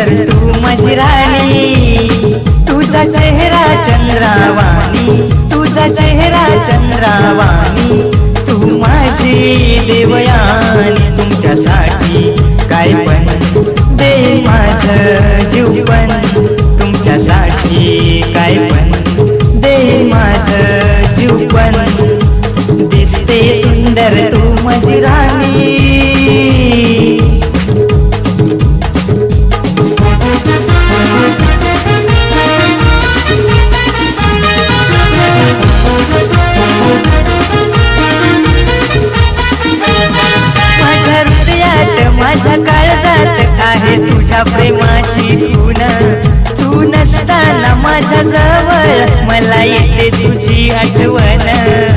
सुंदर तू माझी राणी, तुझा चेहरा चंद्रावाणी, तुझा चेहरा चंद्रावाणी, तू माझी देवयानी. तुमच्यासाठी काय पण दे माझं जीव पण, तुमच्यासाठी काय पण दे माझं जीव पण. दिसते सुंदर तू माझी राणी. माझ्या हृदयात माझ्या काळजात आहे तुझ्या प्रेमाची खूण. तू नसताना माझ्या जवळ मला येते तुझी आठवण.